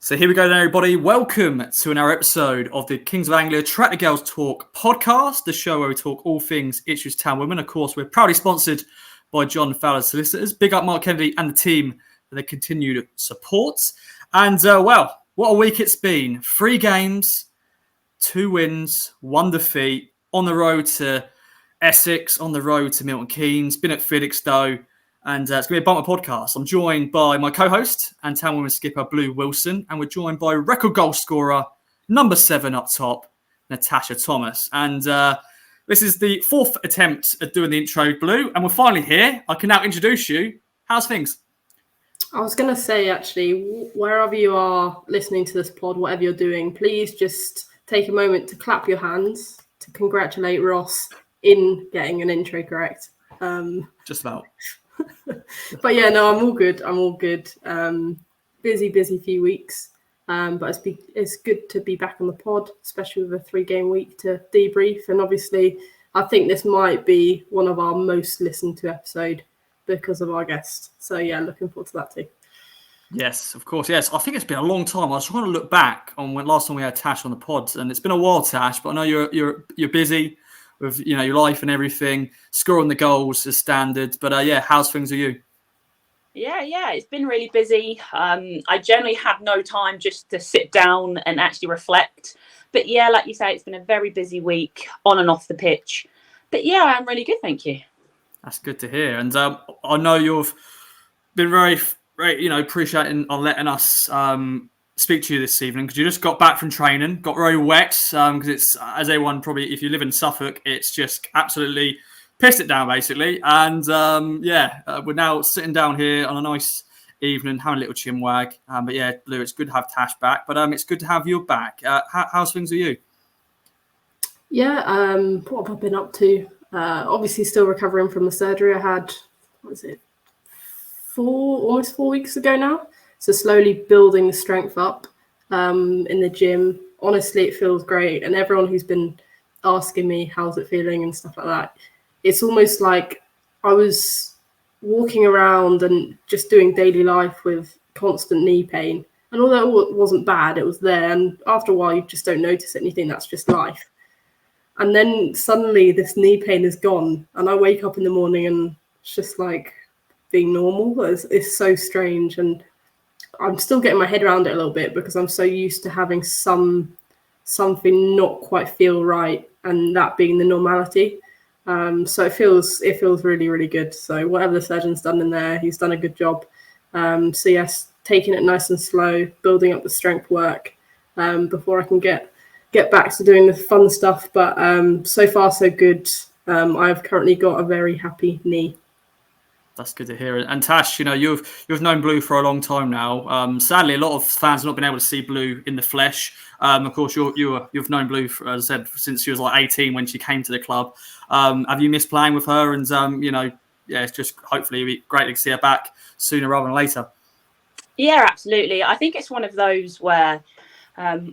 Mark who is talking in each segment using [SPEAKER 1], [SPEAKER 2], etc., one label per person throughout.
[SPEAKER 1] So here we go then, everybody. Welcome to another episode of the Kings of Anglia Track the Girls Talk podcast, the show where we talk all things Ipswich Town Women. Of course, we're proudly sponsored by John Fowler's Solicitors. Big up Mark Kennedy and the team for their continued support. And, well, what a week it's been. 3 games, 2 wins, 1 defeat, on the road to Essex, on the road to Milton Keynes, been at Felixstowe. And it's going to be a bumper podcast. I'm joined by my co-host and Town Women skipper, Blue Wilson. And we're joined by record goal scorer, number 7 up top, Natasha Thomas. And this is the 4th attempt at doing the intro, Blue. And we're finally here. I can now introduce you. How's things?
[SPEAKER 2] I was going to say, actually, wherever you are listening to this pod, whatever you're doing, please just take a moment to clap your hands to congratulate Ross in getting an intro correct.
[SPEAKER 1] Just about.
[SPEAKER 2] But yeah, no, I'm all good. Busy few weeks. But it's good to be back on the pod, especially with a 3-game week to debrief. And obviously, I think this might be one of our most listened to episode because of our guest. So yeah, looking forward to that too.
[SPEAKER 1] Yes, of course. Yes, I think it's been a long time. I was trying to look back on when last time we had Tash on the pod, and it's been a while, Tash. But I know you're busy with your life and everything, scoring the goals as standard. But yeah, how's things with you?
[SPEAKER 3] Yeah, it's been really busy. I generally have no time just to sit down and actually reflect. But yeah, like you say, it's been a very busy week on and off the pitch. But yeah, I'm really good, thank you.
[SPEAKER 1] That's good to hear. And I know you've been very appreciating on letting us speak to you this evening, because you just got back from training, got very wet, because it's, as everyone probably, if you live in Suffolk, it's just absolutely pissed it down basically. And we're now sitting down here on a nice evening having a little chin wag. But yeah, Blue, it's good to have Tash back, but it's good to have you back. How's things with you?
[SPEAKER 2] Yeah, what have I been up to? Obviously still recovering from the surgery I had, almost 4 weeks ago now. So slowly building the strength up in the gym. Honestly, it feels great. And everyone who's been asking me, how's it feeling and stuff like that, it's almost like I was walking around and just doing daily life with constant knee pain. And although it wasn't bad, it was there. And after a while, you just don't notice anything. That's just life. And then suddenly this knee pain is gone. And I wake up in the morning and it's just like being normal. It's so strange. And I'm still getting my head around it a little bit because I'm so used to having something not quite feel right, and that being the normality. So it feels really, really good. So whatever the surgeon's done in there, he's done a good job. So yes, taking it nice and slow, building up the strength work before I can get back to doing the fun stuff. But so far so good. I've currently got a very happy knee.
[SPEAKER 1] That's good to hear. And Tash, you've known Blue for a long time now. Sadly, a lot of fans have not been able to see Blue in the flesh. Of course, you've known Blue, as I said, since she was like 18 when she came to the club. Have you missed playing with her? And it's just hopefully it'll be great to see her back sooner rather than later.
[SPEAKER 3] Yeah, absolutely. I think it's one of those where,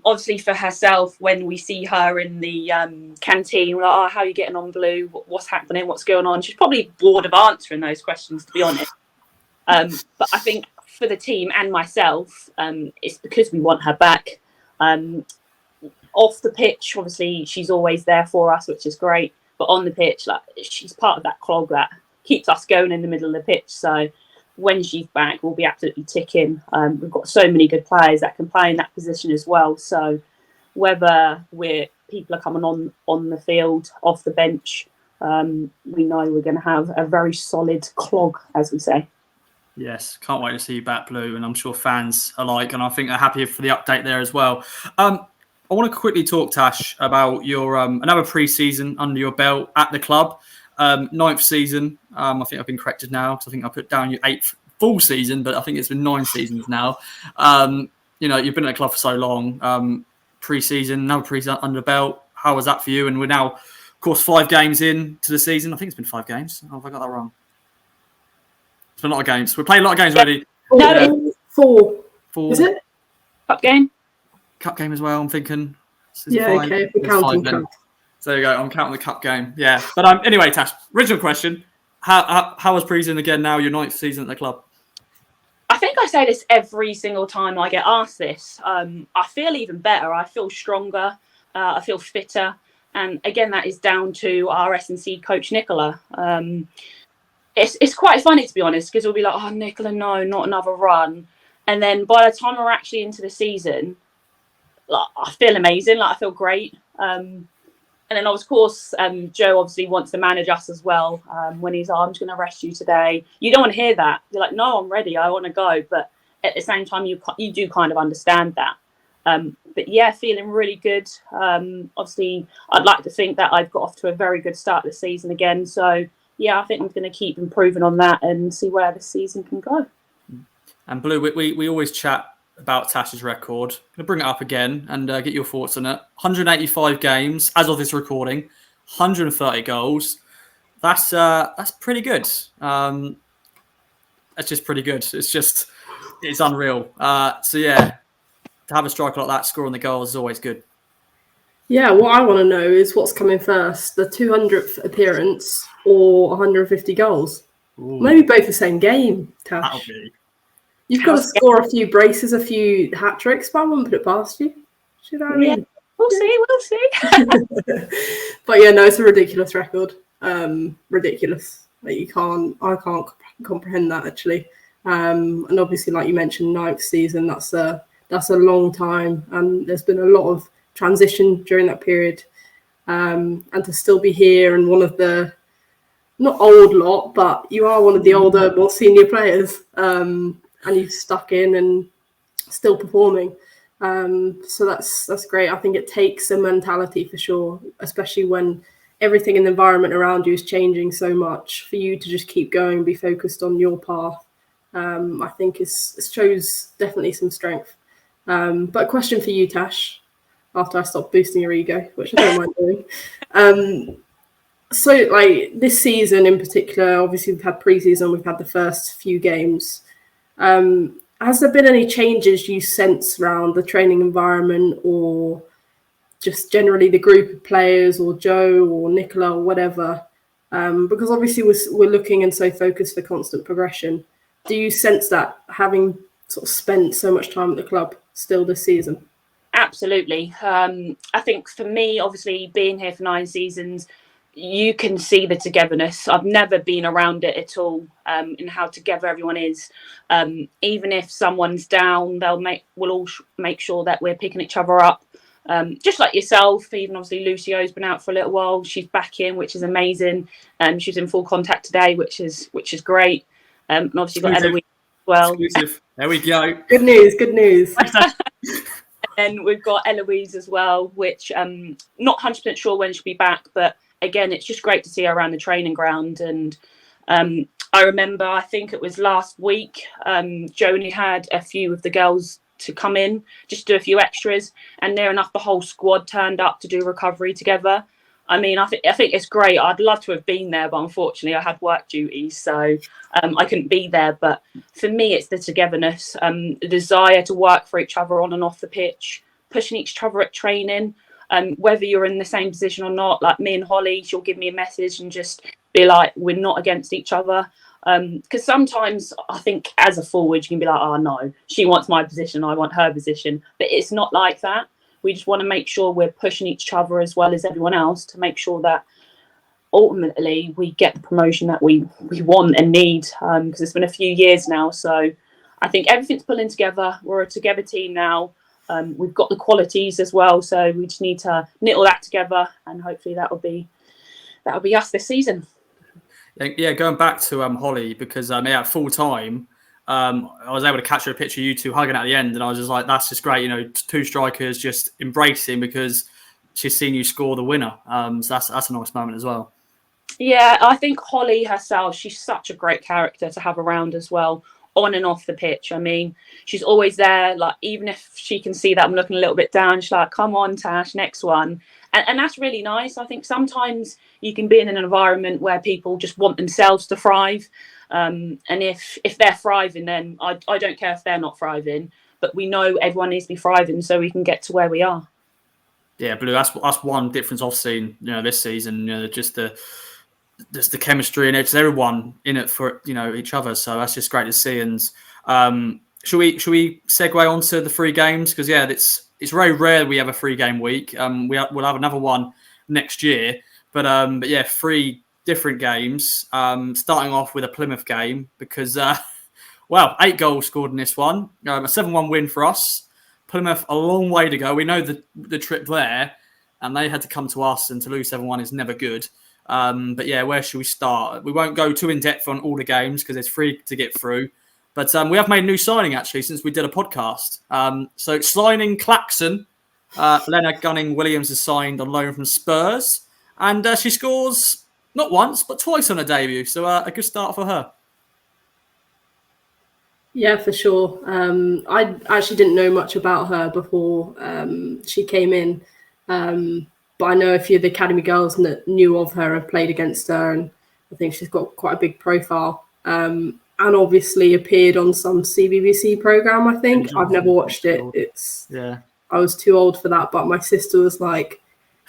[SPEAKER 3] obviously for herself, when we see her in the canteen, we're like, oh, how are you getting on, Blue? What's happening? What's going on? She's probably bored of answering those questions, to be honest. But I think for the team and myself, it's because we want her back. Off the pitch, obviously, she's always there for us, which is great. But on the pitch, she's part of that clog that keeps us going in the middle of the pitch. So when she's back, we'll be absolutely ticking. We've got so many good players that can play in that position as well. So whether people are coming on the field, off the bench, we know we're going to have a very solid clog, as we say.
[SPEAKER 1] Yes, can't wait to see you back, Blue, and I'm sure fans alike, and I think they're happy for the update there as well. I want to quickly talk, Tash, about your another pre-season under your belt at the club. 9th season. I think I've been corrected now because I think I put down your 8th full season, but I think it's been 9 seasons now. You've been at the club for so long. Pre-season, another pre-season under the belt. How was that for you? And we're now, of course, 5 games in to the season. I think it's been 5 games. Oh, have I got that wrong? It's been a lot of games. We're playing a lot of games already.
[SPEAKER 2] No, 4. Is it?
[SPEAKER 3] Cup game?
[SPEAKER 1] Cup game as well, I'm thinking.
[SPEAKER 2] Yeah, 5. Okay. We're counting.
[SPEAKER 1] So there you go. I'm counting the cup game. Yeah. But anyway, Tash, original question. How was pre-season again now, your 9th season at the club?
[SPEAKER 3] I think I say this every single time I get asked this. I feel even better. I feel stronger. I feel fitter. And again, that is down to our S&C coach, Nicola. It's quite funny, to be honest, because we'll be like, oh, Nicola, no, not another run. And then by the time we're actually into the season, like, I feel amazing. Like, I feel great. And then, of course, Joe obviously wants to manage us as well. When he's, I'm just going to rest you today. You don't want to hear that. You're like, no, I'm ready. I want to go. But at the same time, you do kind of understand that. But yeah, feeling really good. Obviously, I'd like to think that I've got off to a very good start of the season again. So yeah, I think I'm going to keep improving on that and see where the season can go.
[SPEAKER 1] And Blue, we always chat about Tash's record. I'm going to bring it up again and get your thoughts on it. 185 games as of this recording, 130 goals. That's pretty good. That's just pretty good. It's unreal. So yeah, to have a striker like that scoring the goals is always good.
[SPEAKER 2] Yeah, what I want to know is what's coming first, the 200th appearance or 150 goals?
[SPEAKER 1] Ooh.
[SPEAKER 2] Maybe both the same game, Tash. You've got to score a few braces, a few hat tricks, but I wouldn't put it past you. Should I mean?
[SPEAKER 3] Yeah, we'll see.
[SPEAKER 2] But yeah, no, it's a ridiculous record. Ridiculous. Like I can't comprehend that actually. And obviously, like you mentioned, 9th season. That's a long time, and there's been a lot of transition during that period. And to still be here and one of the not old lot, but you are one of the older, more senior players. And you've stuck in and still performing. So that's great. I think it takes a mentality for sure, especially when everything in the environment around you is changing so much, for you to just keep going and be focused on your path. I think it shows definitely some strength. But a question for you, Tash, after I stop boosting your ego, which I don't mind doing. So like this season in particular, obviously we've had pre-season, we've had the first few games. Has there been any changes you sense around the training environment or just generally the group of players or Joe or Nicola or whatever? Because obviously we're looking and so focused for constant progression. Do you sense that, having sort of spent so much time at the club still this season?
[SPEAKER 3] Absolutely. I think for me, obviously being here for 9 seasons, you can see the togetherness. I've never been around it at all, in how together everyone is. Even if someone's down, we'll all make sure that we're picking each other up. Just like yourself, even obviously Lucio's been out for a little while. She's back in, which is amazing. She's in full contact today, which is great. And obviously got Eloise as well.
[SPEAKER 1] Exclusive. There we go.
[SPEAKER 2] Good news.
[SPEAKER 3] And we've got Eloise as well, which not 100% sure when she'll be back, but again, it's just great to see her around the training ground. And I remember, I think it was last week, Joni had a few of the girls to come in, just do a few extras, and near enough the whole squad turned up to do recovery together. I mean, I think it's great. I'd love to have been there, but unfortunately I had work duties, so I couldn't be there. But for me, it's the togetherness, the desire to work for each other on and off the pitch, pushing each other at training. Whether you're in the same position or not, like me and Holly, she'll give me a message and just be like, we're not against each other. Because sometimes I think as a forward, you can be like, oh no, she wants my position, I want her position. But it's not like that. We just want to make sure we're pushing each other as well as everyone else to make sure that ultimately we get the promotion that we want and need. Because it's been a few years now. So I think everything's pulling together. We're a together team now. We've got the qualities as well, so we just need to knit all that together, and hopefully that'll be us this season.
[SPEAKER 1] Yeah, going back to Holly, because at full time, I was able to capture a picture of you two hugging at the end, and I was just like, that's just great. You know, 2 strikers just embracing because she's seen you score the winner. So that's a nice moment as well.
[SPEAKER 3] Yeah, I think Holly herself, she's such a great character to have around as well, on and off the pitch. I mean, she's always there. Like, even if she can see that I'm looking a little bit down, she's like, come on, Tash, next one. And that's really nice. I think sometimes you can be in an environment where people just want themselves to thrive. And if they're thriving, then I don't care if they're not thriving. But we know everyone needs to be thriving so we can get to where we are.
[SPEAKER 1] Yeah, Blue, that's one difference I've seen, this season, just the chemistry and it's everyone in it for, each other. So that's just great to see. And Should we segue onto the 3 games? Because it's very rare we have a 3-game week. We'll have another one next year, but yeah, 3 different games. Starting off with a Plymouth game because 8 goals scored in this one. A 7-1 win for us. Plymouth a long way to go. We know the trip there, and they had to come to us, and to lose 7-1 is never good. But yeah, where should we start? We won't go too in depth on all the games because there's 3 to get through. But we have made a new signing, actually, since we did a podcast. So signing Claxon, Lena Gunning-Williams is signed on loan from Spurs. And she scores not once, but twice on her debut. So a good start for her.
[SPEAKER 2] Yeah, for sure. I actually didn't know much about her before she came in. But I know a few of the academy girls that knew of her and played against her. And I think she's got quite a big profile. And obviously appeared on some CBBC program, I think. I've never watched it. I was too old for that, but my sister was like,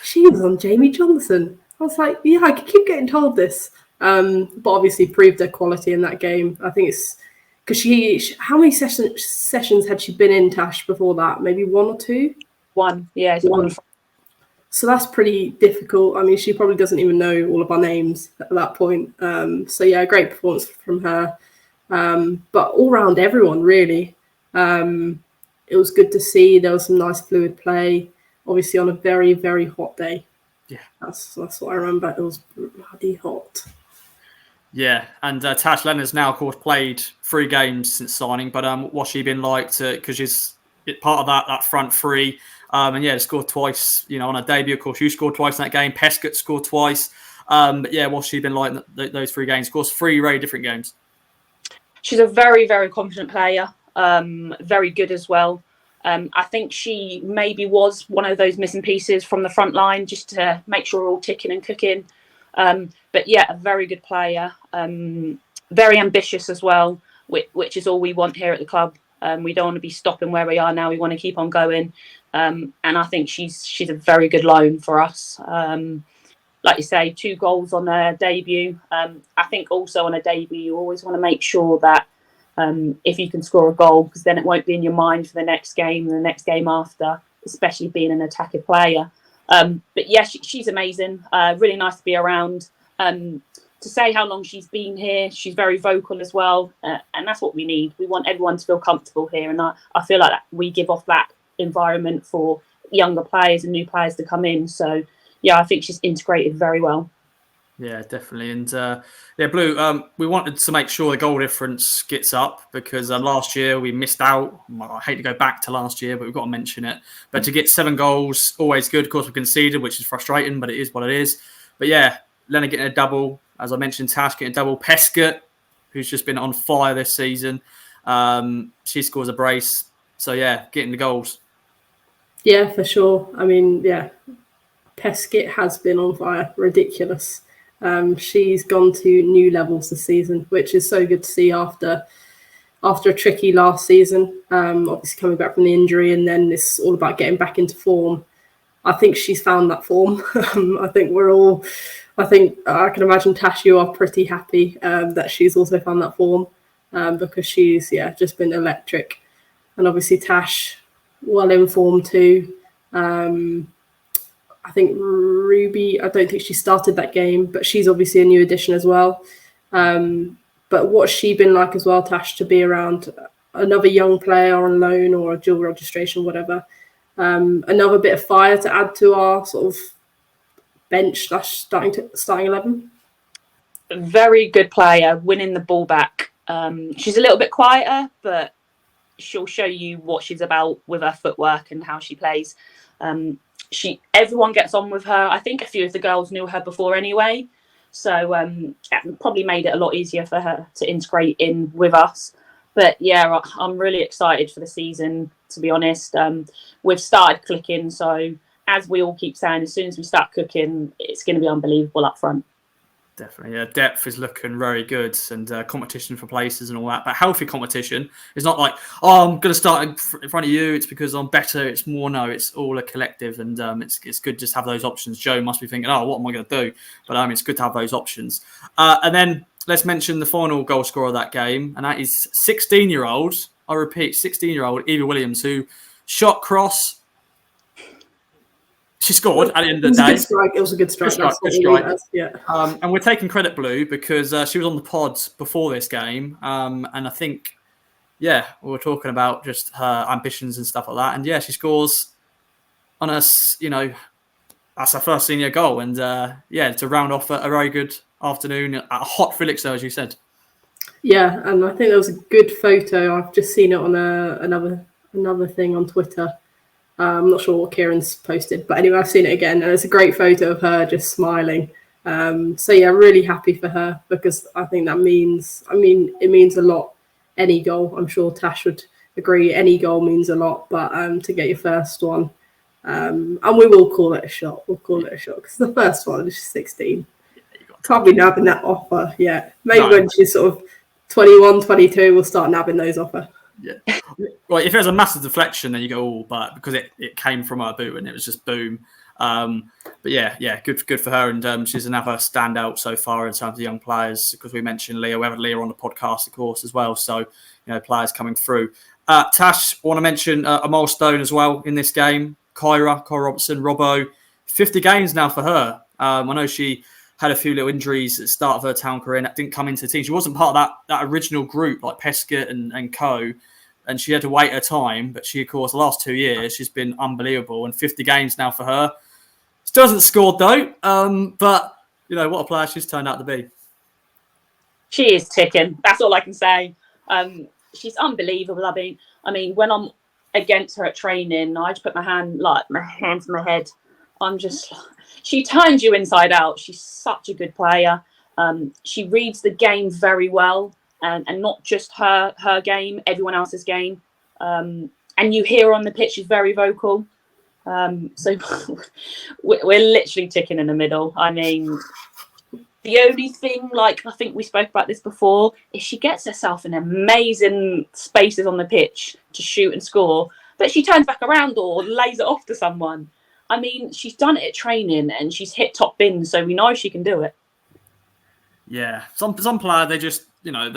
[SPEAKER 2] she was on Jamie Johnson. I was like, yeah, I keep getting told this. But obviously proved her quality in that game. I think it's because how many sessions had she been in, Tash, before that? Maybe 1 or 2?
[SPEAKER 3] 1, yeah.
[SPEAKER 2] 1. So that's pretty difficult. I mean, she probably doesn't even know all of our names at that point. So yeah, great performance from her. But all round everyone, really. It was good to see. There was some nice fluid play, obviously on a very, very hot day.
[SPEAKER 1] Yeah.
[SPEAKER 2] That's what I remember. It was bloody hot.
[SPEAKER 1] Yeah, and Tash Leonard's now, of course, played 3 games since signing, but what's she been like because she's part of that front 3, and yeah, scored twice, on her debut. Of course, you scored twice in that game. Pescott scored twice. But yeah, what's she been like in those 3 games? Of course, 3 very different games.
[SPEAKER 3] She's a very, very confident player. Very good as well. I think she maybe was one of those missing pieces from the front line just to make sure we're all ticking and cooking. But yeah, a very good player. Very ambitious as well, which is all we want here at the club. We don't want to be stopping where we are now. We want to keep on going. And I think she's a very good loan for us. Like you say, 2 goals on her debut. I think also on a debut, you always want to make sure that if you can score a goal, because then it won't be in your mind for the next game and the next game after, especially being an attacking player. But yeah, she's amazing. Really nice to be around. To say how long she's been here, she's very vocal as well. And that's what we need. We want everyone to feel comfortable here. And I feel like we give off that environment for younger players and new players to come in. So yeah, I think she's integrated very well.
[SPEAKER 1] Yeah, definitely. And Blue, we wanted to make sure the goal difference gets up because last year we missed out. I hate to go back to last year, but we've got to mention it. But to get 7 goals, always good. Of course, we conceded, which is frustrating, but it is what it is. But yeah, Leonard getting a double. As I mentioned, Tash getting a double. Pescott, who's just been on fire this season. She scores a brace. So yeah, getting the goals.
[SPEAKER 2] Yeah, for sure. I mean, yeah, Pescott has been on fire. Ridiculous. She's gone to new levels this season, which is so good to see after a tricky last season. Obviously coming back from the injury, and then it's all about getting back into form. I think she's found that form. I think I can imagine, Tash, you are pretty happy that she's also found that form because she's just been electric. And obviously Tash, well informed too. I think Ruby, I don't think she started that game, but she's obviously a new addition as well. But what's she been like as well, Tash, to be around another young player on loan or a dual registration, whatever? Another bit of fire to add to our sort of bench / starting 11.
[SPEAKER 3] Very good player, winning the ball back. She's a little bit quieter, but she'll show you what she's about with her footwork and how she plays. Everyone gets on with her. I think a few of the girls knew her before anyway, so it probably made it a lot easier for her to integrate in with us. But yeah, I'm really excited for the season, to be honest. We've started clicking, so as we all keep saying, as soon as we start cooking, it's going to be unbelievable up front.
[SPEAKER 1] Definitely. Yeah, depth is looking very good and competition for places and all that. But healthy competition is not like, I'm going to start in front of you. It's because I'm better. It's more, no, it's all a collective. And it's good just to have those options. Joe must be thinking, what am I going to do? But it's good to have those options. And then let's mention the final goal scorer of that game, and that is 16-year-old, I repeat, 16-year-old Eva Williams, who shot cross. She scored at the end of the day.
[SPEAKER 2] It was a good strike.
[SPEAKER 1] Good strike.
[SPEAKER 2] Yeah.
[SPEAKER 1] And we're taking credit, Blue, because she was on the pod before this game, and I think, we were talking about just her ambitions and stuff like that. And she scores on us. That's her first senior goal, and to round off a very good afternoon at a hot Felixstowe, as you said.
[SPEAKER 2] Yeah, and I think there was a good photo. I've just seen it on another thing on Twitter. I'm not sure what Kieran's posted, but anyway, I've seen it again, and it's a great photo of her just smiling. Really happy for her, because I think it means a lot. Any goal, I'm sure Tash would agree, any goal means a lot, but to get your first one, and we will call it a shot. We'll call it a shot, because the first one is 16. Can't be nabbing that offer yet. Maybe when she's sort of 21, 22, we'll start nabbing those offer.
[SPEAKER 1] Yeah. Well, if there's a massive deflection, then you go, but because it came from our boot and it was just boom. Good for her, and she's another standout so far in terms of young players, because we mentioned Leah. We have Leah on the podcast, of course, as well. So, players coming through. Tash, I want to mention a milestone as well in this game. Kyra Robertson, Robbo, 50 games now for her. I know she had a few little injuries at the start of her town career and that didn't come into the team. She wasn't part of that original group like Pescott and co. And she had to wait her time. But she, of course, the last 2 years, she's been unbelievable. And 50 games now for her. Still hasn't scored, though. But, what a player she's turned out to be.
[SPEAKER 3] She is ticking. That's all I can say. She's unbelievable. I mean, when I'm against her at training, I just put my hand to my head. She turns you inside out. She's such a good player. She reads the game very well, and not just her game, everyone else's game. And you hear her on the pitch, she's very vocal. So we're literally ticking in the middle. I mean, the only thing, I think we spoke about this before, is she gets herself in amazing spaces on the pitch to shoot and score, but she turns back around or lays it off to someone. I mean, she's done it at training and she's hit top bins, so we know she can do it.
[SPEAKER 1] Yeah, some players, they're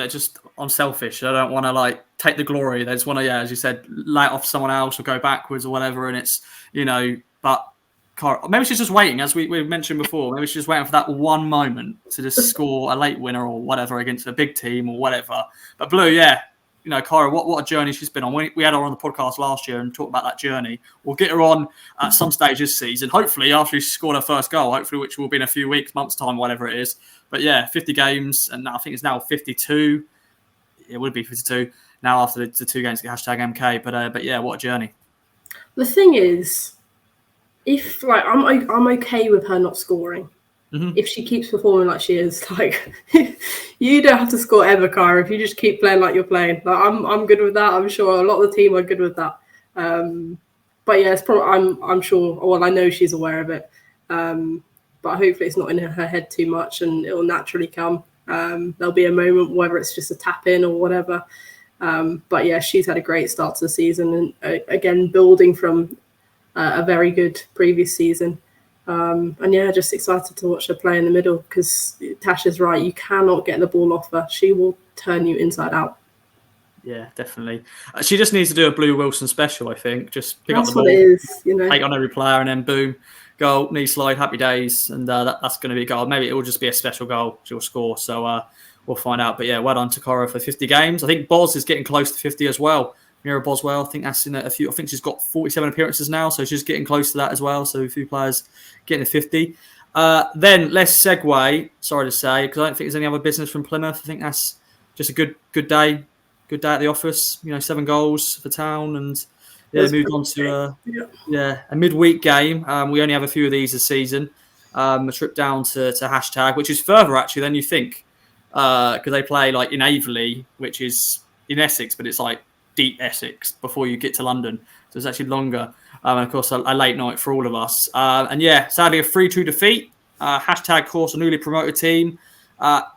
[SPEAKER 1] just unselfish. They don't want to take the glory. They just want to, as you said, lay it off someone else or go backwards or whatever. And it's, but maybe she's just waiting, as we mentioned before. Maybe she's just waiting for that one moment to just score a late winner or whatever against a big team or whatever. But Blue, Kyra, what a journey she's been on. We had her on the podcast last year and talked about that journey. We'll get her on at some stage this season, hopefully after she scored her first goal, which will be in a few weeks, months' time, whatever it is. But 50 games, and I think it's now 52. It would be 52 now after the 2 games against #MK. But what a journey.
[SPEAKER 2] The thing is, if I'm okay with her not scoring. Mm-hmm. If she keeps performing like she is, you don't have to score ever, Kyra. If you just keep playing like you're playing, I'm good with that. I'm sure a lot of the team are good with that. It's probably I'm sure. Well, I know she's aware of it. But hopefully it's not in her head too much, and it will naturally come. There'll be a moment, whether it's just a tap in or whatever. She's had a great start to the season, and again building from a very good previous season. Just excited to watch her play in the middle, because Tash is right. You cannot get the ball off her. She will turn you inside out. Yeah,
[SPEAKER 1] definitely. She just needs to do a Blue Wilson special, I think. Just pick up the ball,
[SPEAKER 2] what it is,
[SPEAKER 1] take on every player, and then boom, goal, knee slide, happy days. And that's going to be a goal. Maybe it will just be a special goal she'll score. So we'll find out. But well done to Cora for 50 games. I think Boz is getting close to 50 as well. Mira Boswell, I think that's in a few. I think she's got 47 appearances now, so she's getting close to that as well. So a few players getting to 50. Then let's segue. Sorry to say, because I don't think there's any other business from Plymouth. I think that's just a good day at the office. 7 goals for Town, and moved on to a midweek game. We only have a few of these this season. A trip down to #, which is further actually than you think, because they play in Aveley, which is in Essex, but it's deep Essex before you get to London, so it's actually longer, and of course a late night for all of us, sadly a 3-2 defeat. # course a newly promoted team.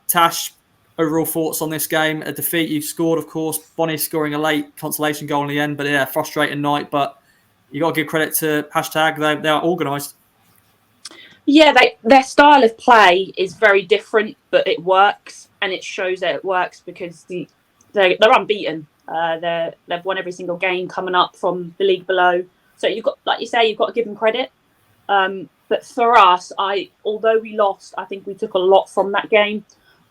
[SPEAKER 1] Tash, overall thoughts on this game? A defeat, you scored, of course, Bonnie scoring a late consolation goal in the end, but frustrating night, but you got to give credit to #, they are organised.
[SPEAKER 3] Yeah, their style of play is very different, but it works, and it shows that it works because they're unbeaten. They've won every single game coming up from the league below. So you've got, like you say, you've got to give them credit. But for us, although we lost, I think we took a lot from that game.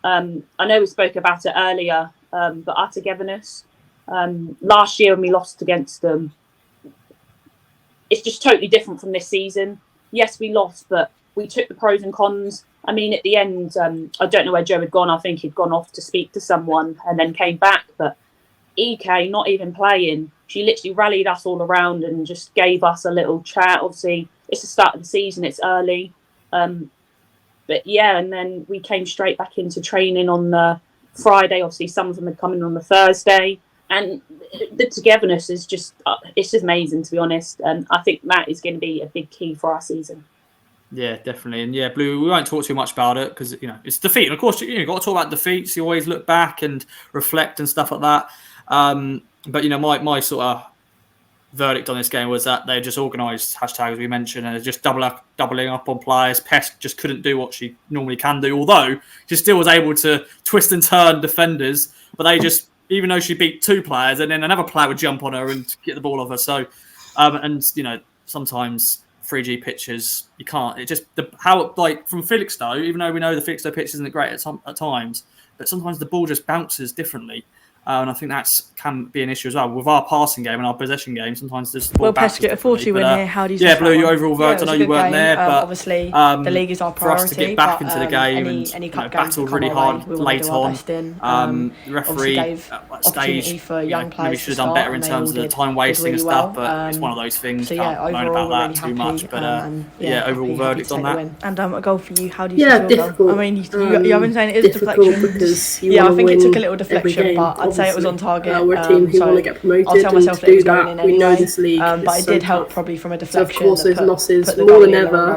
[SPEAKER 3] I know we spoke about it earlier, but our togetherness. Last year when we lost against them, it's just totally different from this season. Yes, we lost, but we took the pros and cons. I mean, at the end, I don't know where Joe had gone. I think he'd gone off to speak to someone and then came back. But EK, not even playing, she literally rallied us all around and just gave us a little chat. Obviously, it's the start of the season, it's early. But yeah, and then we came straight back into training on the Friday. Obviously, some of them had come in on the Thursday. And the togetherness is just, it's just amazing, to be honest. And I think that is going to be a big key for our season.
[SPEAKER 1] Yeah, definitely. And yeah, Blue, we won't talk too much about it because, it's defeat. And of course, you've got to talk about defeats. You always look back and reflect and stuff like that. But, my sort of verdict on this game was that they just organised, hashtag as we mentioned, and just doubling up on players. Pest just couldn't do what she normally can do, although she still was able to twist and turn defenders. But they just, even though she beat two players, and then another player would jump on her and get the ball off her. So, sometimes 3G pitches, you can't. It just from Felixstowe, even though we know the Felixstowe pitch isn't great at times, but sometimes the ball just bounces differently. And I think that can be an issue as well with our passing game and our possession game. Sometimes this ball bounces
[SPEAKER 4] Pescott, a 4-2 win here. How do you?
[SPEAKER 1] Yeah, Blue, your overall verdict. I know you weren't there, but
[SPEAKER 4] obviously the league is our priority.
[SPEAKER 1] For us to get back into the game
[SPEAKER 4] any
[SPEAKER 1] and battled really hard late on. The referee at stage
[SPEAKER 4] for young players
[SPEAKER 1] maybe should have done better in terms of the time wasting and stuff. But it's one of those things.
[SPEAKER 4] So yeah,
[SPEAKER 1] can't moan about that too much. But overall verdict on that.
[SPEAKER 4] And a goal for you. How do you?
[SPEAKER 2] Yeah, difficult.
[SPEAKER 4] I mean, you have been saying it is deflection. Yeah, I think it took a little deflection, but I'd say it was on target.
[SPEAKER 2] We're a team who want to get promoted.
[SPEAKER 4] I'll tell myself
[SPEAKER 2] and to do that, we know this league.
[SPEAKER 4] But it did help probably from a deflection.
[SPEAKER 2] So of course, those losses
[SPEAKER 4] put
[SPEAKER 2] more than ever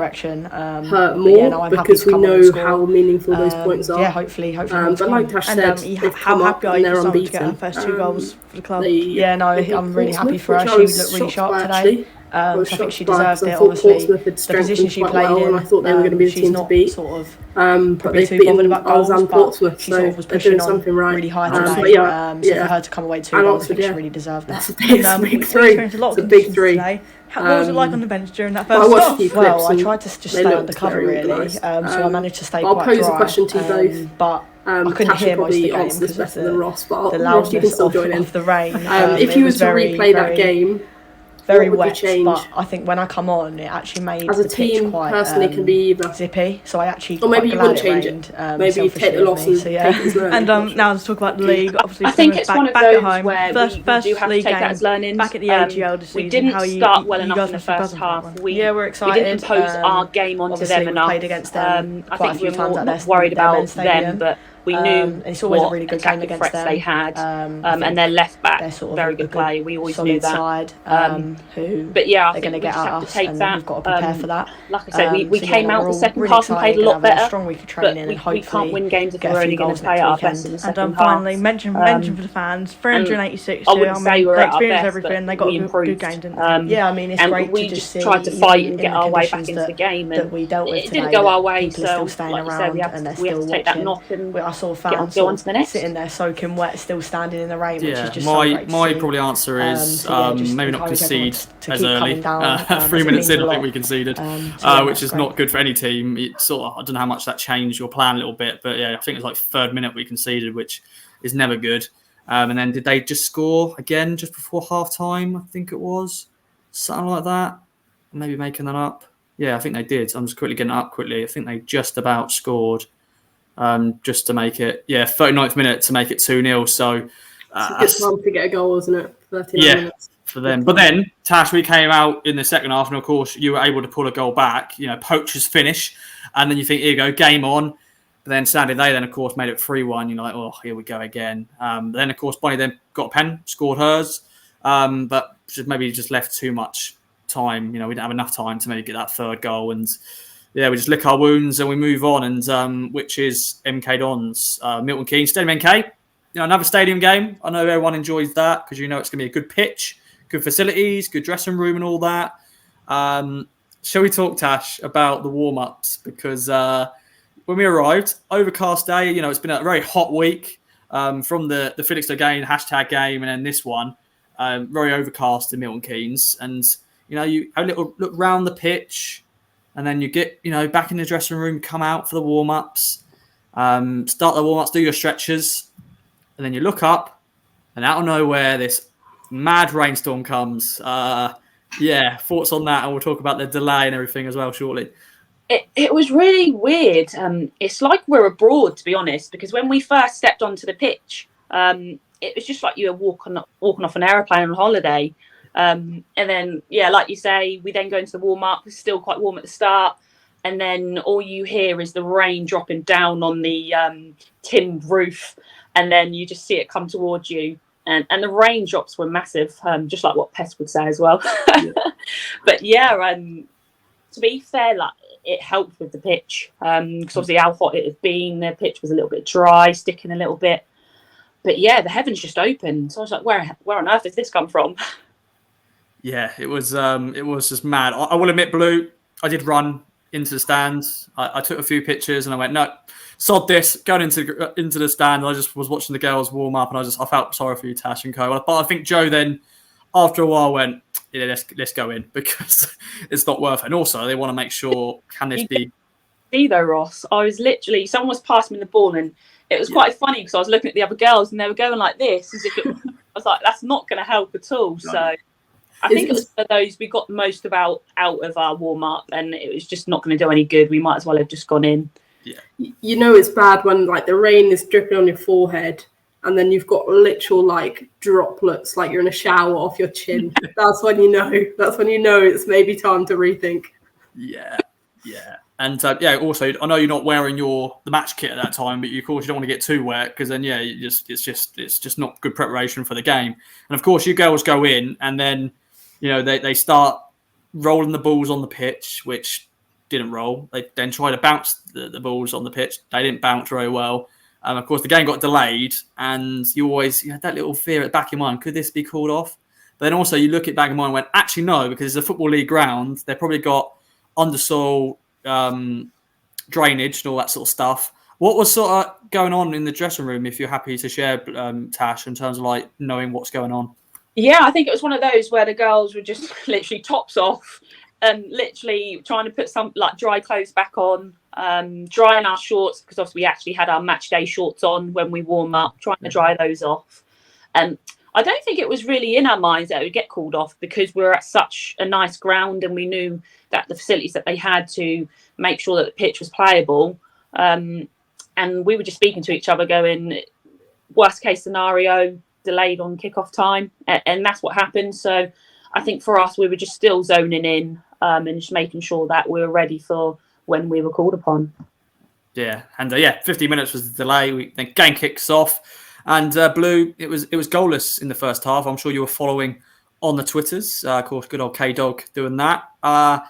[SPEAKER 2] hurt more because we know how meaningful those points are.
[SPEAKER 4] Yeah, hopefully.
[SPEAKER 2] But like Tash said, they've come up and they're unbeaten.
[SPEAKER 4] To get her first 2 goals for the club. I'm really happy for her. She looked really sharp today. I think she deserved it. Obviously, the position she played in,
[SPEAKER 2] and I thought they were going to be the team to beat. But they've beaten Oz and Portsmouth, so they're doing something right.
[SPEAKER 4] Really high today. So for her to come away 2 goals, I think she really deserved that.
[SPEAKER 2] It's a big three.
[SPEAKER 4] It's a big three. What was it like on the bench during that first half? Well, I tried to just stay undercover really, so I managed to stay quite dry.
[SPEAKER 2] I'll pose a question to you both.
[SPEAKER 4] But I couldn't hear most of the game because
[SPEAKER 2] better than Ross, but
[SPEAKER 4] the
[SPEAKER 2] Ross, you can still join in.
[SPEAKER 4] Of the rain.
[SPEAKER 2] If you were to replay that game,
[SPEAKER 4] very wet, but I think when I come on, it actually made
[SPEAKER 2] as a
[SPEAKER 4] the
[SPEAKER 2] team
[SPEAKER 4] pitch quite
[SPEAKER 2] personally can be either
[SPEAKER 4] zippy. So I actually,
[SPEAKER 2] or maybe you wouldn't change it. Maybe you take the loss and take it.
[SPEAKER 4] And now let's talk about the league. Obviously,
[SPEAKER 3] I think it's one of those where we do have to take that as learning.
[SPEAKER 4] Back at the AGL this season,
[SPEAKER 3] we didn't start well enough in the first half.
[SPEAKER 4] We're excited.
[SPEAKER 3] We didn't impose our game onto them enough.
[SPEAKER 4] Played against them
[SPEAKER 3] I think we were more worried about them, but we knew
[SPEAKER 4] it's always a really good game against them.
[SPEAKER 3] They had, and their left back, very good play. We always knew that. But yeah,
[SPEAKER 4] they're going to get at us, and we've got to prepare for that.
[SPEAKER 3] Like I said, we came out the second half and played a lot better. But we can't win games if we're only going to play at our best in the second half.
[SPEAKER 4] And finally, mention for the fans, 386.
[SPEAKER 3] I wouldn't say we're at our best,
[SPEAKER 4] everything. They got a good game, didn't they? Yeah, I mean, it's great to just see.
[SPEAKER 3] We tried to fight and get our way back into the game, and it didn't go our way. So, like you said, we have to take that knock and
[SPEAKER 4] I saw fans sitting there soaking wet, still standing in the rain, which is just
[SPEAKER 1] my probably answer is maybe not concede as early. 3 minutes in, I think we conceded, which is not good for any team. It I don't know how much that changed your plan a little bit, but yeah, I think it was like 3rd minute we conceded, which is never good. And then did they just score again just before half time? I think it was something like that. Maybe making that up. Yeah, I think they did. I'm just quickly getting it up quickly. I think they just about scored. Just to make it, 39th minute to make it 2-0. So
[SPEAKER 2] it's a good time to get a goal, isn't it? 39 minutes.
[SPEAKER 1] For them. But then, Tash, we came out in the second half, and of course, you were able to pull a goal back. Poacher's finish, and then you think, here you go, game on. But then sadly, they then, of course, made it 3-1. You're like, oh, here we go again. Then, of course, Bonnie then got a pen, scored hers, but maybe just left too much time. We didn't have enough time to maybe get that 3rd goal, and yeah, we just lick our wounds and we move on, and which is MK Dons, Milton Keynes Stadium MK. Another stadium game. I know everyone enjoys that because it's going to be a good pitch, good facilities, good dressing room, and all that. shall we talk, Tash, about the warm-ups? Because when we arrived, overcast day, it's been a very hot week from the Felixstowe game, #game, and then this one, very overcast in Milton Keynes. And, you have a little look round the pitch, and then you get, back in the dressing room, come out for the warm-ups, start the warm-ups, do your stretches, and then you look up, and out of nowhere, this mad rainstorm comes. Thoughts on that, and we'll talk about the delay and everything as well shortly.
[SPEAKER 3] It was really weird. It's like we're abroad, to be honest, because when we first stepped onto the pitch, it was just like you were walking off an aeroplane on holiday. And then, like you say, we then go into the warm-up. It's still quite warm at the start. And then all you hear is the rain dropping down on the tin roof. And then you just see it come towards you. And the raindrops were massive, just like what Pest would say as well. Yeah. But to be fair, like, it helped with the pitch because obviously how hot it had been. The pitch was a little bit dry, sticking a little bit. But the heavens just opened. So I was like, where on earth has this come from?
[SPEAKER 1] Yeah, it was just mad. I will admit, Blue, I did run into the stands. I took a few pictures and I went, no, sod this, going into the stand. I just was watching the girls warm up and I felt sorry for you, Tash and co. But I think Joe then, after a while, went, let's go in because it's not worth it. And also, they want to make sure, can this be?
[SPEAKER 3] See though, Ross, I was literally, someone was passing me the ball and it was quite funny because I was looking at the other girls and they were going like this as if I was like, that's not going to help at all. No. So I think it was for those we got most out of our warm up and it was just not going to do any good. We might as well have just gone in.
[SPEAKER 1] Yeah,
[SPEAKER 2] it's bad when like the rain is dripping on your forehead. And then you've got literal like droplets, like you're in a shower off your chin. That's when you know. That's when you know it's maybe time to rethink.
[SPEAKER 1] Yeah. And also, I know you're not wearing the match kit at that time, but of course you don't want to get too wet because then it's just not good preparation for the game. And of course, you girls go in and then they start rolling the balls on the pitch, which didn't roll. They then try to bounce the balls on the pitch. They didn't bounce very well. Of course, the game got delayed, and you always had that little fear at the back of your mind, could this be called off? But then also you look at back of your mind and went, actually no, because it's a Football League ground. They've probably got undersoil drainage and all that sort of stuff. What was sort of going on in the dressing room, if you're happy to share, Tash, in terms of like knowing what's going on?
[SPEAKER 3] Yeah, I think it was one of those where the girls were just literally tops off and literally trying to put some like dry clothes back on. Drying our shorts because obviously we actually had our match day shorts on when we warm up, trying to dry those off. And I don't think it was really in our minds that it would get called off because we were at such a nice ground and we knew that the facilities that they had to make sure that the pitch was playable. And we were just speaking to each other going, worst case scenario, delayed on kickoff time. And that's what happened. So I think for us, we were just still zoning in and just making sure that we were ready for when we were called upon.
[SPEAKER 1] Yeah, and 50 minutes was the delay. Then game kicks off, and Blue, it was goalless in the first half. I'm sure you were following on the Twitters. Of course, good old K-Dog doing that. 0-0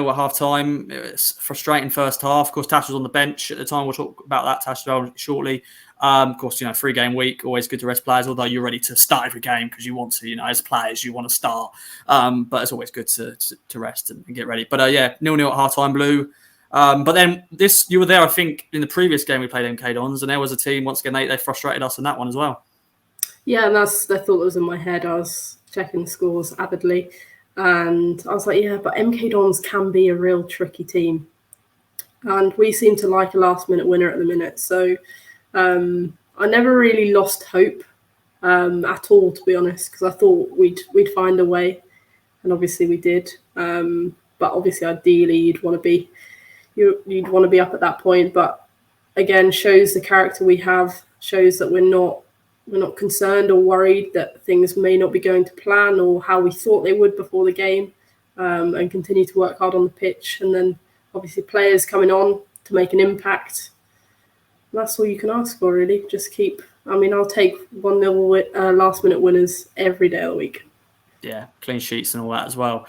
[SPEAKER 1] at half time. It was frustrating first half. Of course, Tash was on the bench at the time. We'll talk about that, Tash, shortly. Of course, 3-game week, always good to rest players, although you're ready to start every game because you want to, as players, you want to start. But it's always good to rest and get ready. But 0-0 at half time, Blue. But then you were there, I think, in the previous game we played MK Dons, and there was a team, once again, they frustrated us in that one as well.
[SPEAKER 2] Yeah, and that's the thought that was in my head. I was checking scores avidly. And I was like, but MK Dons can be a real tricky team. And we seem to like a last-minute winner at the minute. So I never really lost hope at all, to be honest, because I thought we'd find a way. And obviously we did. But obviously, ideally, you'd want to be up at that point. But again, shows the character we have, shows that we're not concerned or worried that things may not be going to plan or how we thought they would before the game, and continue to work hard on the pitch. And then obviously players coming on to make an impact. And that's all you can ask for, really. Just I'll take 1-0 last minute winners every day of the week.
[SPEAKER 1] Yeah, clean sheets and all that as well.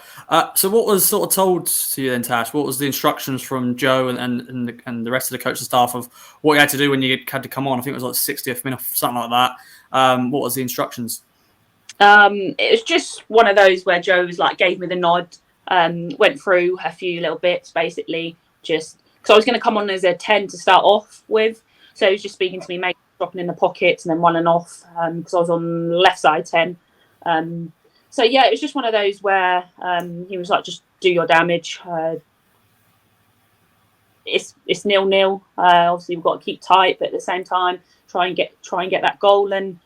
[SPEAKER 1] So what was sort of told to you then, Tash? What was the instructions from Joe and the rest of the coaching staff of what you had to do when you had to come on? I think it was like 60th minute, something like that. What was the instructions?
[SPEAKER 3] It was just one of those where Joe was like, gave me the nod Went through a few little bits, basically, just because I was going to come on as a 10 to start off with. So he was just speaking to me, maybe dropping in the pockets and then running off because I was on the left side 10. So, yeah, it was just one of those where he was like, just do your damage. It's 0-0. Obviously, we've got to keep tight, but at the same time, try and get that goal. And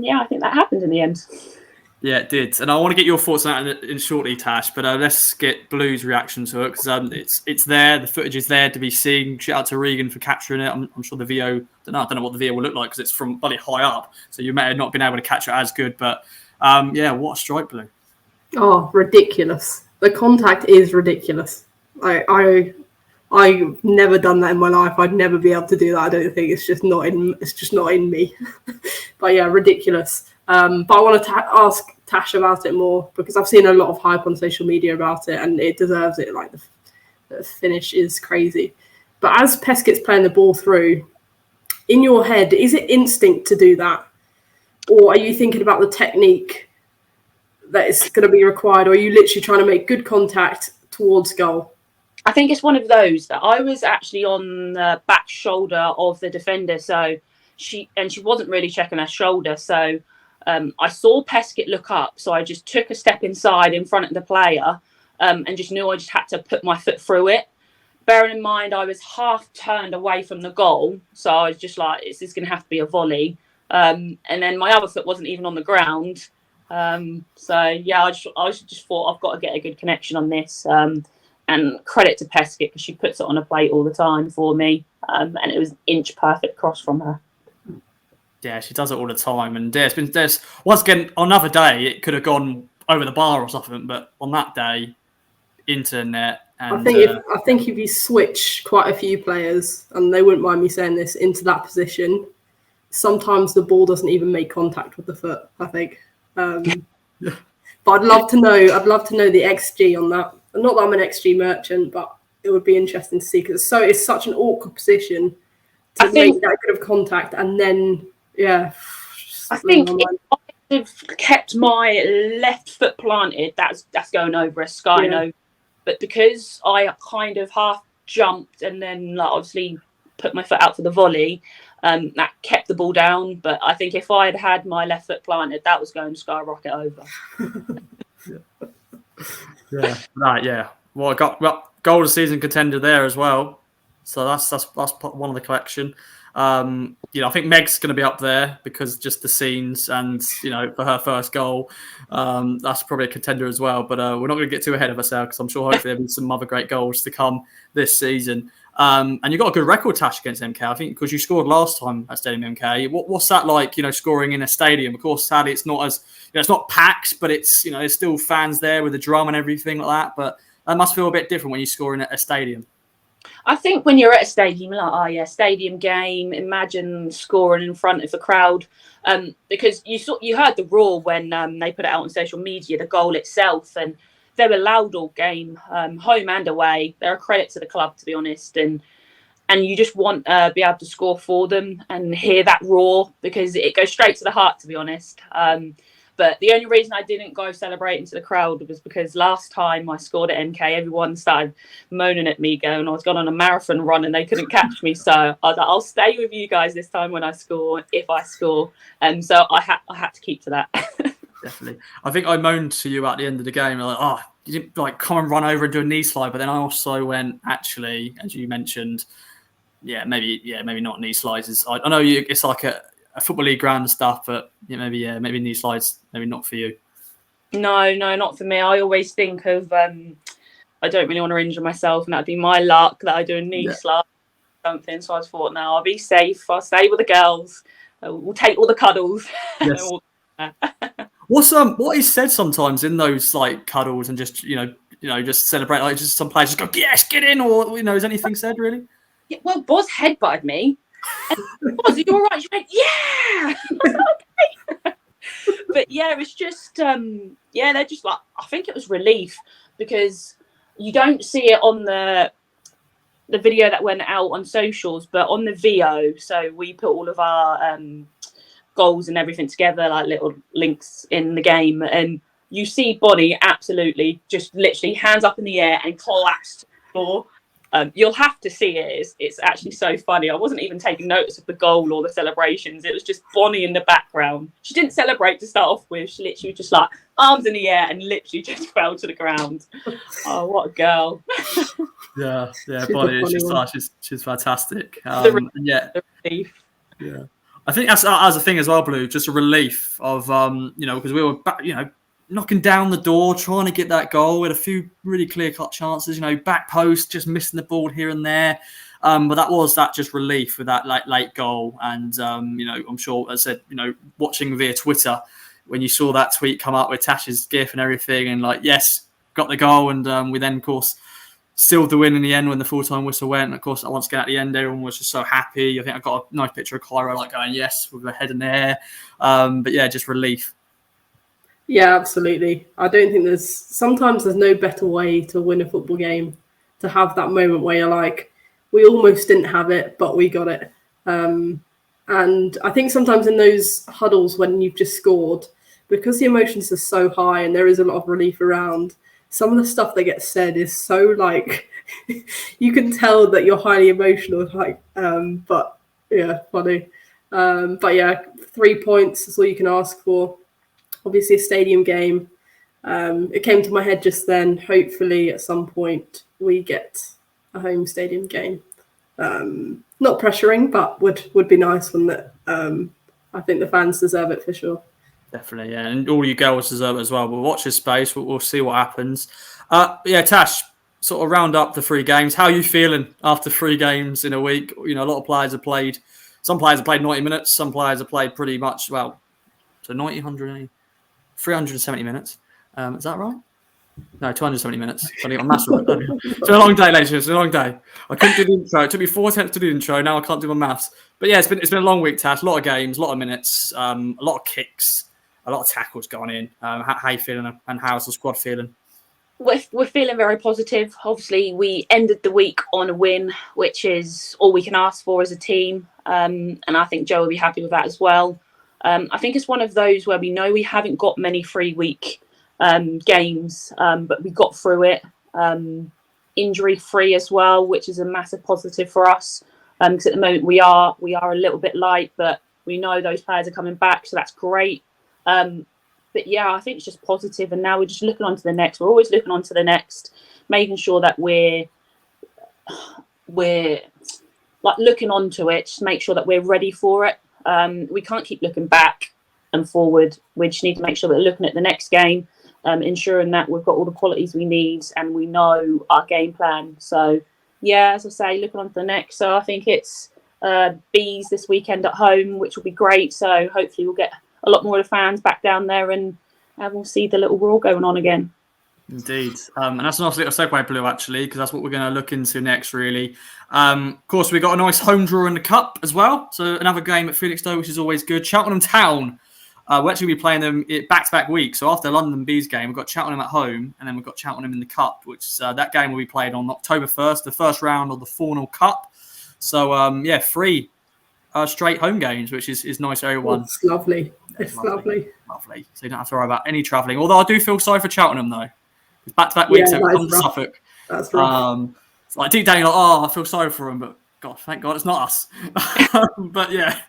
[SPEAKER 3] yeah, I think that happened in the end.
[SPEAKER 1] Yeah, it did. And I want to get your thoughts on that in shortly, Tash. But let's get Blue's reaction to it because it's there. The footage is there to be seen. Shout out to Regan for capturing it. I'm sure the VO. I don't know what the VO will look like because it's from bloody high up, so you may have not been able to catch it as good. But yeah, what a strike, Blue!
[SPEAKER 2] Oh, ridiculous! The contact is ridiculous. I've never done that in my life. I'd never be able to do that. I don't think it's just not in me. But yeah, ridiculous. But I want to ask Tash about it more because I've seen a lot of hype on social media about it, and it deserves it. Like the finish is crazy. But as Peskett's playing the ball through, in your head, is it instinct to do that, or are you thinking about the technique that is going to be required, or are you literally trying to make good contact towards goal?
[SPEAKER 3] I think it's one of those that I was actually on the back shoulder of the defender, so she wasn't really checking her shoulder, so I saw Peskett look up, so I just took a step inside in front of the player and just knew I just had to put my foot through it. Bearing in mind, I was half turned away from the goal, so I was just like, this is going to have to be a volley. And then my other foot wasn't even on the ground. So, yeah, I just thought I've got to get a good connection on this. And credit to Peskett because she puts it on a plate all the time for me. And it was inch perfect cross from her.
[SPEAKER 1] Yeah, she does it all the time. And there's once again, on another day, it could have gone over the bar or something. But on that day, internet. And,
[SPEAKER 2] I think if you switch quite a few players, and they wouldn't mind me saying this, into that position, sometimes the ball doesn't even make contact with the foot, I think. But I'd love to know the XG on that. Not that I'm an XG merchant, but it would be interesting to see because it's such an awkward position to make that good of contact, and then I
[SPEAKER 3] think if I have kept my left foot planted, that's going over a sky no. But because I kind of half jumped and then obviously put my foot out for the volley, that kept the ball down. But I think if I had my left foot planted, that was going to skyrocket over.
[SPEAKER 1] Yeah. Well, I got goal of the season contender there as well. So that's one of the collection. I think Meg's going to be up there because just the scenes and for her first goal, that's probably a contender as well. But we're not going to get too ahead of ourselves because I'm sure hopefully there'll be some other great goals to come this season. And you've got a good record, Tash, against MK. I think because you scored last time at Stadium MK. What's that like? Scoring in a stadium. Of course, sadly, it's not as it's not packed, but it's there's still fans there with the drum and everything like that. But that must feel a bit different when you're scoring at a stadium.
[SPEAKER 3] I think when you're at a stadium, stadium game, imagine scoring in front of the crowd. Because you heard the roar when they put it out on social media, the goal itself, and they were loud all game, home and away. They're a credit to the club, to be honest, and you just want to be able to score for them and hear that roar because it goes straight to the heart, to be honest. But the only reason I didn't go celebrating to the crowd was because last time I scored at MK, everyone started moaning at me, going, I was going on a marathon run and they couldn't catch me. So I was like, I'll stay with you guys this time when I score, if I score. And so I had to keep to that.
[SPEAKER 1] Definitely. I think I moaned to you at the end of the game. Like, you didn't come and run over and do a knee slide. But then I also went, actually, as you mentioned, maybe not knee slides. I know it's like a Football League ground and stuff, but maybe knee slides, maybe not for you.
[SPEAKER 3] No, not for me. I always think of I don't really want to injure myself, and that'd be my luck that I do a knee slide or something. So I thought, no, I'll be safe. I'll stay with the girls. We'll take all the cuddles.
[SPEAKER 1] Yes. What is said sometimes in those cuddles and just just celebrate, just some players just go, yes, get in, or is anything said really?
[SPEAKER 3] Yeah, well, Boz headbutted me. Boz, are you all right? She went, yeah. Okay. But yeah, it's just they're just I think it was relief because you don't see it on the video that went out on socials, but on the VO. So we put all of our goals and everything together, like little links in the game, and you see Bonnie absolutely just literally hands up in the air and collapse to the floor. You'll have to see it. It's actually so funny. I wasn't even taking notice of the goal or the celebrations. It was just Bonnie in the background. She didn't celebrate to start off with. She literally just like arms in the air and literally just fell to the ground. Oh, what a girl.
[SPEAKER 1] Yeah, Bonnie, she's fantastic. Yeah. I think that's a thing as well, Blue. Just a relief of because we were knocking down the door, trying to get that goal. We had a few really clear-cut chances, back post, just missing the ball here and there. But that was just relief with that late goal. And, I'm sure, as I said, watching via Twitter, when you saw that tweet come up with Tash's gif and everything, and yes, got the goal. And we then, of course, sealed the win in the end when the full-time whistle went. And, of course, once again at the end, everyone was just so happy. I think I got a nice picture of Cairo going, yes, with her head in the air. But, yeah, just relief.
[SPEAKER 2] Yeah, absolutely. I don't think sometimes there's no better way to win a football game, to have that moment where you're like, we almost didn't have it, but we got it. And I think sometimes in those huddles when you've just scored, because the emotions are so high and there is a lot of relief around, some of the stuff that gets said is so you can tell that you're highly emotional. But yeah, funny. But yeah, 3 points is all you can ask for. Obviously a stadium game. It came to my head just then. Hopefully at some point we get a home stadium game. Not pressuring, but would be nice, wouldn't it? I think the fans deserve it for sure.
[SPEAKER 1] Definitely, yeah. And all you girls deserve it as well. We'll watch this space. We'll see what happens. Tash, sort of round up the 3 games. How are you feeling after 3 games in a week? A lot of players have played. Some players have played 90 minutes. Some players have played pretty much, 90, 100, 370 minutes. Is that right? No, 270 minutes. I got maths right. It's been a long day, ladies. It's been a long day. I couldn't do the intro. It took me 4 attempts to do the intro. Now I can't do my maths. But yeah, it's been a long week, Tash. A lot of games, a lot of minutes, a lot of kicks, a lot of tackles gone in. How are you feeling, and how's the squad feeling?
[SPEAKER 3] We're feeling very positive. Obviously, we ended the week on a win, which is all we can ask for as a team. And I think Joe will be happy with that as well. I think it's one of those where we know we haven't got many free-week games, but we got through it injury-free as well, which is a massive positive for us. Because at the moment we are a little bit light, but we know those players are coming back, so that's great. But yeah, I think it's just positive, and now we're just looking on to the next. We're always looking on to the next, making sure that we're looking onto it, just make sure that we're ready for it. We can't keep looking back and forward. We just need to make sure that we're looking at the next game, ensuring that we've got all the qualities we need and we know our game plan. So, yeah, as I say, looking on to the next. So I think it's Bees this weekend at home, which will be great. So hopefully we'll get a lot more of the fans back down there and we'll see the little roar going on again.
[SPEAKER 1] Indeed. And that's a nice little segue, Blue, actually, because that's what we're going to look into next, really. Of course, we've got a nice home draw in the Cup as well. So another game at Felixstowe, which is always good. Cheltenham Town, we'll actually be playing them back-to-back weeks. So after the London Bees game, we've got Cheltenham at home, and then we've got Cheltenham in the Cup, which that game will be played on October 1st, the first round of the Fornal Cup. So, 3 straight home games, which is nice for everyone.
[SPEAKER 2] It's lovely. It's lovely.
[SPEAKER 1] Lovely. So you don't have to worry about any travelling. Although I do feel sorry for Cheltenham, though. It's back-to-back weeks, so come to Suffolk.
[SPEAKER 2] That's rough.
[SPEAKER 1] It's like deep down, you're like, I feel sorry for them, but God, thank God it's not us. But yeah.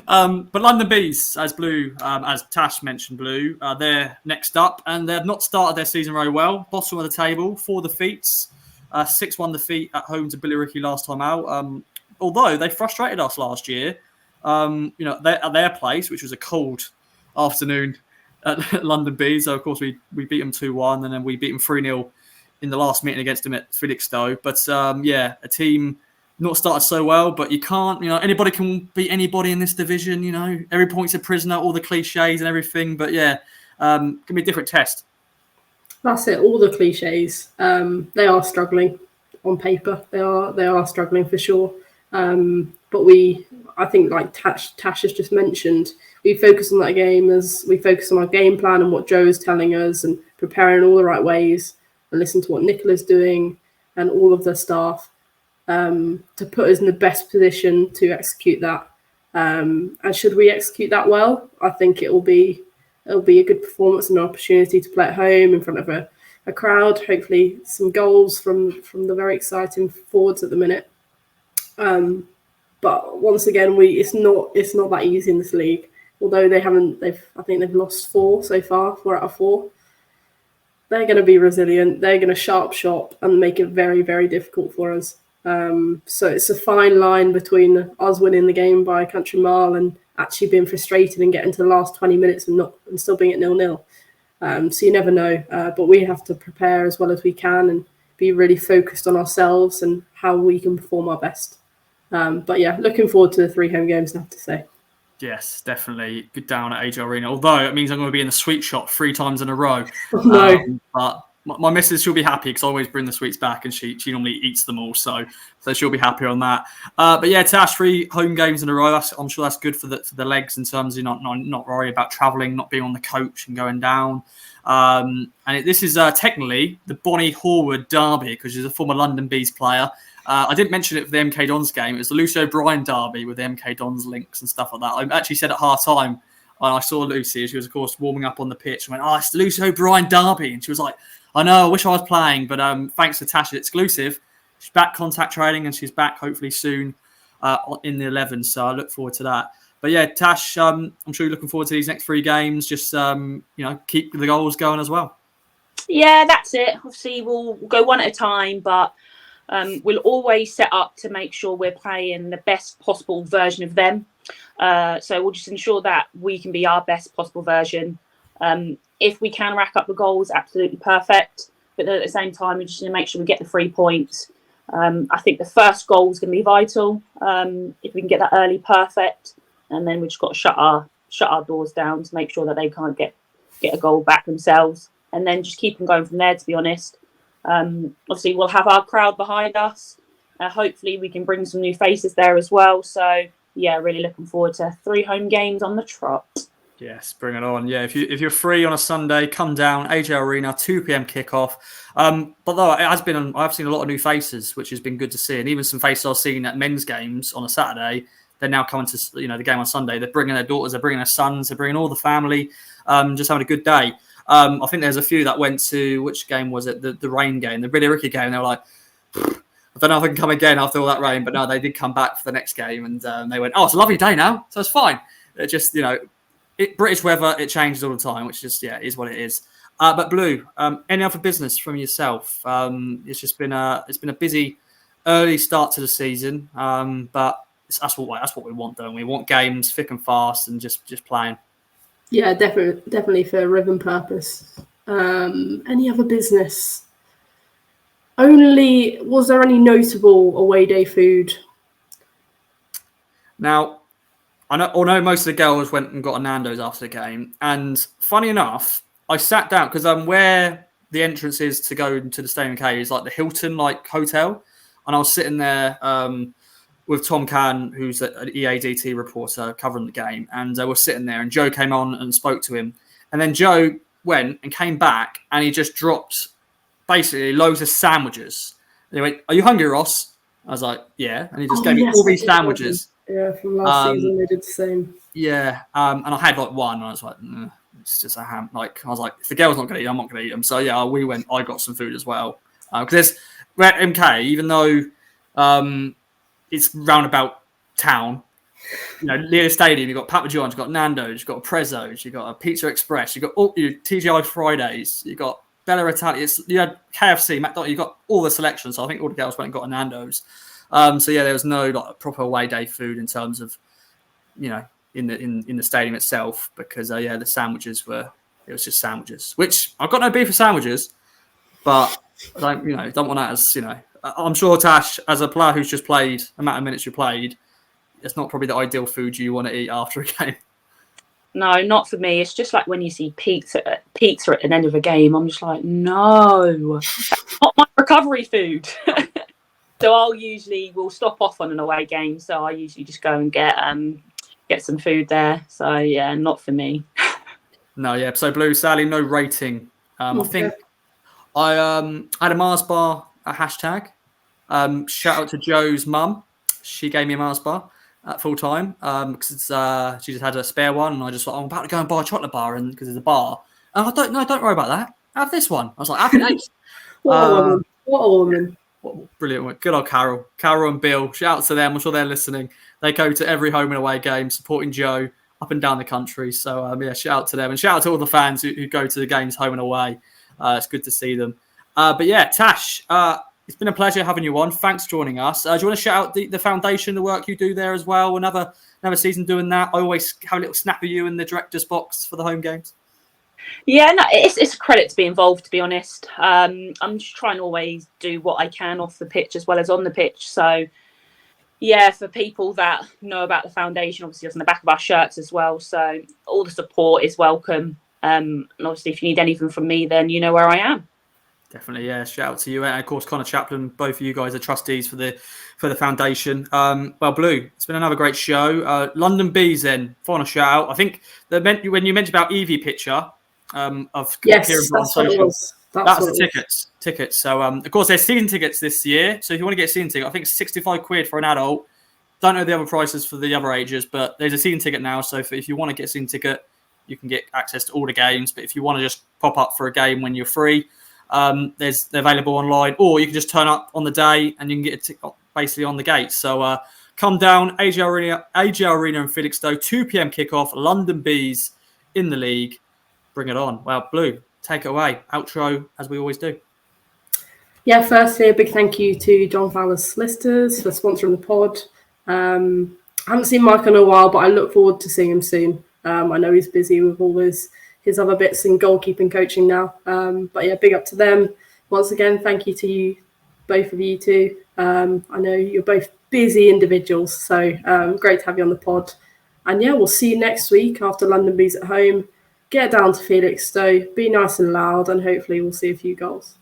[SPEAKER 1] But London Bees, as Tash mentioned, Blue, they're next up, and they've not started their season very well. Bottom of the table, 4 defeats, 6-1 defeat at home to Billericay last time out. Although they frustrated us last year, at their place, which was a cold afternoon at London Bees. So, of course, we beat them 2-1, and then we beat them 3-0 in the last meeting against them at Felixstowe. But, a team not started so well, but you can't, anybody can beat anybody in this division, every point's a prisoner, all the cliches and everything. But, can be a different test. That's
[SPEAKER 2] it, all the cliches. They are struggling on paper. They are struggling for sure. But I think like Tash has just mentioned, we focus on that game as we focus on our game plan and what Joe is telling us and preparing all the right ways and listen to what Nicola's doing and all of the staff to put us in the best position to execute that. And should we execute that well, I think it will be it'll be a good performance and an opportunity to play at home in front of a crowd. Hopefully, some goals from the very exciting forwards at the minute. But once again, it's not that easy in this league. Although I think they've lost 4 so far, 4 out of 4. They're going to be resilient. They're going to sharp shop and make it very, very difficult for us. So it's a fine line between us winning the game by a country mile and actually being frustrated and getting to the last 20 minutes and still being at 0-0. So you never know. But we have to prepare as well as we can and be really focused on ourselves and how we can perform our best. But yeah, looking forward to the 3 home games, I have to say.
[SPEAKER 1] Yes, definitely. Good down at AJ Arena. Although it means I'm going to be in the sweet shop 3 times in a row.
[SPEAKER 2] Oh, no.
[SPEAKER 1] But my missus, she'll be happy because I always bring the sweets back and she normally eats them all. So she'll be happy on that. But yeah, Tash, 3 home games in a row. I'm sure that's good for the legs in terms of not worry about travelling, not being on the coach and going down. This is technically the Bonnie Horwood derby because she's a former London Bees player. I didn't mention it for the MK Dons game. It was the Lucy O'Brien derby with the MK Dons links and stuff like that. I actually said at half time, and I saw Lucy, she was, of course, warming up on the pitch. And went, it's the Lucy O'Brien derby. And she was like, I know, I wish I was playing. But thanks to Tash, it's exclusive. She's back contact training and she's back hopefully soon in the 11. So I look forward to that. But yeah, Tash, I'm sure you're looking forward to these next 3 games. Just, keep the goals going as well.
[SPEAKER 3] Yeah, that's it. Obviously, we'll go one at a time, but we'll always set up to make sure we're playing the best possible version of them. So we'll just ensure that we can be our best possible version. If we can rack up the goals, absolutely perfect. But at the same time, we just need to make sure we get the 3 points. I think the first goal is going to be vital. If we can get that early, perfect. And then we've just got to shut our doors down to make sure that they can't get a goal back themselves. And then just keep them going from there, to be honest. Obviously, we'll have our crowd behind us. Hopefully, we can bring some new faces there as well. So, yeah, really looking forward to 3 home games on the trot.
[SPEAKER 1] Yes, bring it on. Yeah, if you're free on a Sunday, come down, AJ Arena, 2 p.m. kickoff. But though I've seen a lot of new faces, which has been good to see. And even some faces I've seen at men's games on a Saturday, they're now coming to the game on Sunday. They're bringing their daughters, they're bringing their sons, they're bringing all the family, just having a good day. I think there's a few that went to, which game was it? The rain game, the Billy Ricky game. They were like, I don't know if I can come again after all that rain, but no, they did come back for the next game and they went, it's a lovely day now, so it's fine. It just, British weather, it changes all the time, which just, is what it is. But Blue, any other business from yourself? It's just been a busy early start to the season, but that's what we want, don't we? We want games thick and fast and just playing.
[SPEAKER 2] Yeah, definitely for rhythm purpose. Any other business? Was there any notable away day food?
[SPEAKER 1] Now, I know most of the girls went and got a Nando's after the game, and funny enough, I sat down because where the entrance is to go into the Stadium K is like the Hilton hotel, and I was sitting there with Tom Cann, who's an EADT reporter covering the game, and we're sitting there, and Joe came on and spoke to him, and then Joe went and came back, and he just dropped basically loads of sandwiches. And he went, "Are you hungry, Ross?" I was like, "Yeah," and he just gave me all these sandwiches.
[SPEAKER 2] Yeah, from last season they did the same.
[SPEAKER 1] Yeah, and I had one, and I was like, it's just a ham. I was like, if the girl's not going to eat, I'm not going to eat them. So yeah, we went. I got some food as well because we're at MK, even though it's roundabout town. Near the stadium, you've got Papa John's, you've got Nando's, you've got Prezzo's, you've got a Pizza Express, you've got all TGI Fridays, you've got Bella Italia, you had KFC, McDonald's, you've got all the selections. So I think all the girls went and got a Nando's. So yeah, there was no proper away day food in terms of, in the stadium itself because the sandwiches it was just sandwiches. Which I've got no beef for sandwiches, but I don't want that as I'm sure Tash, as a player who's just played the amount of minutes you played, it's not probably the ideal food you want to eat after a game.
[SPEAKER 3] No, not for me. It's just like when you see pizza at the end of a game. I'm just like, no, that's not my recovery food. So we'll stop off on an away game. So I usually just go and get some food there. So yeah, not for me.
[SPEAKER 1] No, yeah. So Blue, Sally, no rating. I think I had a Mars bar, a hashtag. Shout out to Joe's mum. She gave me a Mars bar. at full time because she just had a spare one, and I just thought, I'm about to go and buy a chocolate bar, and because there's a bar. And I don't worry about that. Have this one. I was like, happy days.
[SPEAKER 2] What a woman. What a woman.
[SPEAKER 1] Brilliant. Good old Carol and Bill. Shout out to them. I'm sure they're listening. They go to every home and away game supporting Joe up and down the country. So shout out to them, and shout out to all the fans who go to the games home and away. It's good to see them. But yeah, Tash, it's been a pleasure having you on. Thanks for joining us. Do you want to shout out the foundation, the work you do there as well? Another season doing that. I always have a little snap of you in the director's box for the home games.
[SPEAKER 3] Yeah, no, it's a credit to be involved, to be honest. I'm just trying to always do what I can off the pitch as well as on the pitch. So, yeah, for people that know about the foundation, obviously it's on the back of our shirts as well. So all the support is welcome. And obviously if you need anything from me, then you know where I am.
[SPEAKER 1] Definitely, yeah. Shout out to you, and of course Connor Chaplin. Both of you guys are trustees for the foundation. Well, Blue, it's been another great show. London Bees, then final shout out. I think when you mentioned about Evie picture of
[SPEAKER 2] yes, that's what it was.
[SPEAKER 1] That's the tickets. So of course there's season tickets this year. So if you want to get a season ticket, I think it's £65 for an adult. Don't know the other prices for the other ages, but there's a season ticket now. So if you want to get a season ticket, you can get access to all the games. But if you want to just pop up for a game when you're free, they're available online, or you can just turn up on the day and you can get a ticket basically on the gate. So come down, AJ Arena in Felixstowe, 2 p.m. kickoff, London Bees in the league. Bring it on. Well, Blue, take it away. Outro, as we always do.
[SPEAKER 2] Yeah, firstly, a big thank you to John Fowler's solicitors for sponsoring the pod. I haven't seen Mike in a while, but I look forward to seeing him soon. I know he's busy with all his other bits in goalkeeping coaching now. But yeah, big up to them. Once again, thank you to you, both of you too. I know you're both busy individuals, so great to have you on the pod. And yeah, we'll see you next week after London Bees at home. Get down to Felixstowe, be nice and loud, and hopefully we'll see a few goals.